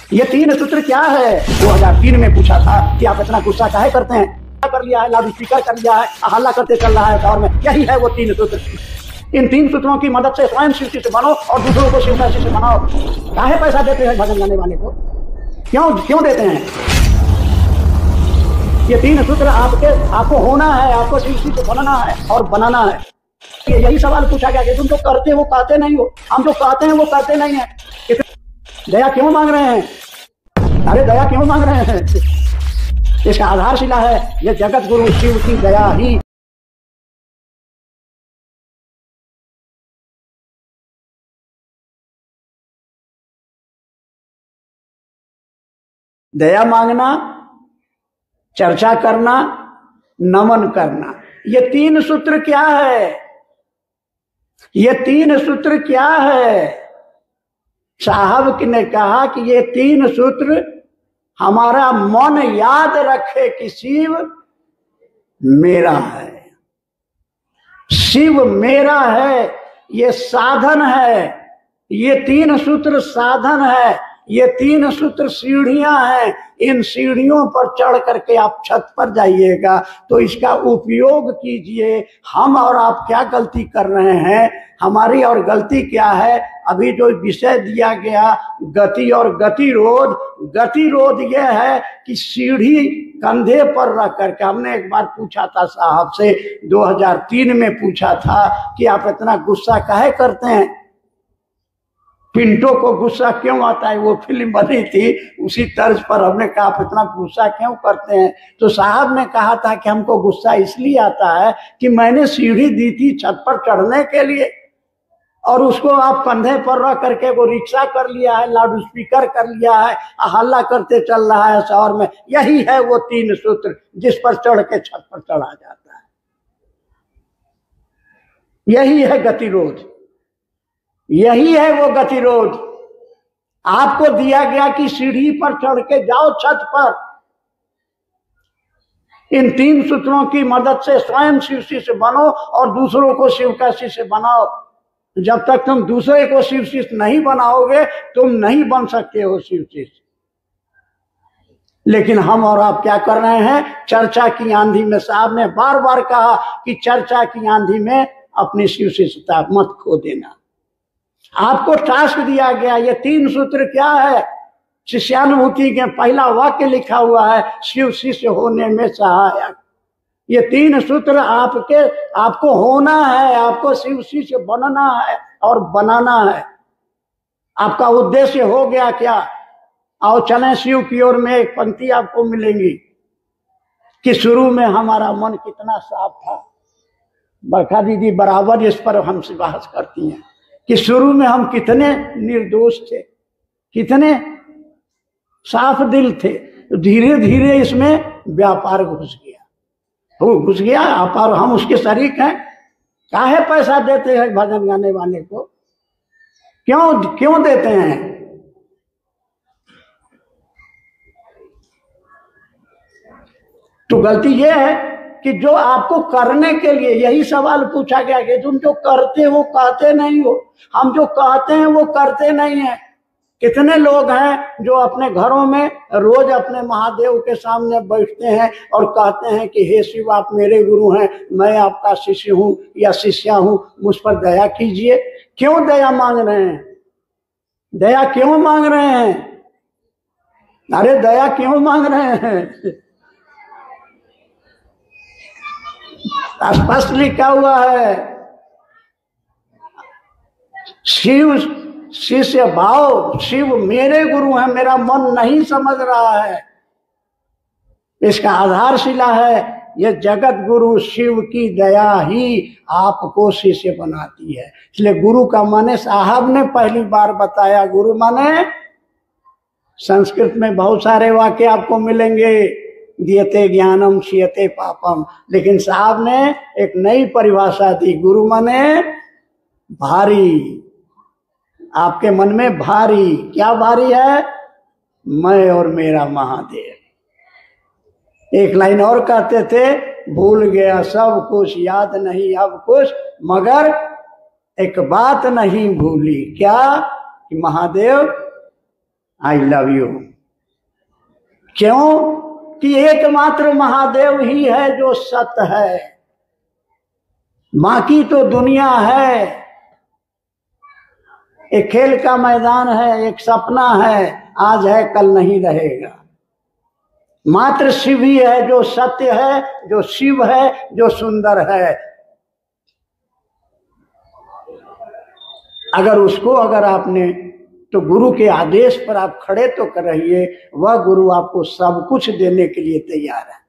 ये तीन सूत्र क्या है? 2003 में पूछा था कि आप इतना गुस्सा काहे करते हैं? कर लिया है, लाउड स्पीकर कर लिया है, हल्ला करते चल रहा है दौर में। यही है वो तीन सूत्र। इन तीन सूत्रों की मदद से स्वयं शिव से बनो और दूसरों को शिव से बनाओ। काहे पैसा देते हैं भजन गाने वाले को? क्यों देते हैं? ये तीन सूत्र आपको होना है, आपको शिव से बनना है और बनाना है। यही सवाल पूछा गया कि तुम जो करते हो कहते नहीं हो, हम जो कहते हैं वो कहते नहीं है। दया क्यों मांग रहे हैं? अरे दया क्यों मांग रहे हैं? इसका आधारशिला है ये जगत गुरु शिव की दया ही। दया मांगना, चर्चा करना, नमन करना, ये तीन सूत्र क्या है? ये तीन सूत्र क्या है? साहब ने कहा कि ये तीन सूत्र हमारा मन याद रखे कि शिव मेरा है, शिव मेरा है। ये साधन है, ये तीन सूत्र साधन है, ये तीन सूत्र सीढ़ियां हैं। इन सीढ़ियों पर चढ़ करके आप छत पर जाइएगा तो इसका उपयोग कीजिए। हम और आप क्या गलती कर रहे हैं? हमारी और गलती क्या है? अभी जो विषय दिया गया गति और गतिरोध, गतिरोध यह है कि सीढ़ी कंधे पर रख करके, हमने एक बार पूछा था साहब से, 2003 में पूछा था कि आप इतना गुस्सा काहे करते हैं? पिंटो को गुस्सा क्यों आता है, वो फिल्म बनी थी, उसी तर्ज पर हमने कहा आप इतना गुस्सा क्यों करते हैं? तो साहब ने कहा था कि हमको गुस्सा इसलिए आता है कि मैंने सीढ़ी दी थी छत पर चढ़ने के लिए और उसको आप कंधे पर रख करके वो रिक्शा कर लिया है, लाउड स्पीकर कर लिया है, हल्ला करते चल रहा है शहर में। यही है वो तीन सूत्र जिस पर चढ़ के छत पर चढ़ा जाता है। यही है गतिरोध, यही है वो गतिरोध। आपको दिया गया कि सीढ़ी पर चढ़ के जाओ छत पर। इन तीन सूत्रों की मदद से स्वयं शिव से बनो और दूसरों को शिव का शिष्य बनाओ। जब तक तुम दूसरे को शिव शिष्य नहीं बनाओगे तुम नहीं बन सकते हो शिव शिष्य। लेकिन हम और आप क्या कर रहे हैं? चर्चा की आंधी में, साहब ने बार बार कहा कि चर्चा की आंधी में अपनी शिव शिष्यता मत खो देना। आपको टास्क दिया गया, ये तीन सूत्र क्या है? शिष्यानुभूति के पहला वाक्य लिखा हुआ है, शिव शिष्य होने में सहायक। ये तीन सूत्र आपको होना है, आपको शिव शिष्य बनना है और बनाना है। आपका उद्देश्य हो गया क्या? आओ चलें शिव की ओर में। एक पंक्ति आपको मिलेंगी कि शुरू में हमारा मन कितना साफ था। बरखा दीदी बराबर इस पर हमसे बहस करती हैं कि शुरू में हम कितने निर्दोष थे, कितने साफ दिल थे। धीरे धीरे इसमें व्यापार घुस गया, वो घुस गया। आप और हम उसके शरीक हैं। काहे पैसा देते हैं भजन गाने वाले को? क्यों देते हैं? तो गलती ये है कि जो आपको करने के लिए, यही सवाल पूछा गया कि तुम जो करते हो कहते नहीं हो। हम जो कहते हैं वो करते नहीं है। कितने लोग हैं जो अपने घरों में रोज अपने महादेव के सामने बैठते हैं और कहते हैं कि हे शिव आप मेरे गुरु हैं, मैं आपका शिष्य हूं या शिष्या हूं, मुझ पर दया कीजिए। क्यों दया मांग रहे हैं? दया क्यों मांग रहे हैं? अरे दया क्यों मांग रहे हैं? स्पष्ट लिखा हुआ है, शिव शिष्य भाव, शिव मेरे गुरु हैं, मेरा मन नहीं समझ रहा है। इसका आधारशिला है ये जगत गुरु शिव की दया ही आपको शिष्य बनाती है। इसलिए गुरु का माने, साहब ने पहली बार बताया, गुरु माने संस्कृत में बहुत सारे वाक्य आपको मिलेंगे, दियते ज्ञानम क्षीयते पापम, लेकिन साहब ने एक नई परिभाषा दी, गुरु माने भारी। आपके मन में भारी, क्या भारी है? मैं और मेरा महादेव। एक लाइन और कहते थे, भूल गया सब कुछ, याद नहीं अब कुछ, मगर एक बात नहीं भूली। क्या? कि महादेव आई लव यू। क्यों कि एकमात्र महादेव ही है जो सत्य है, बाकी तो दुनिया है, एक खेल का मैदान है, एक सपना है, आज है कल नहीं रहेगा। मात्र शिव ही है जो सत्य है, जो शिव है, जो सुंदर है। अगर आपने तो गुरु के आदेश पर आप खड़े तो कर रहिए, वह गुरु आपको सब कुछ देने के लिए तैयार है।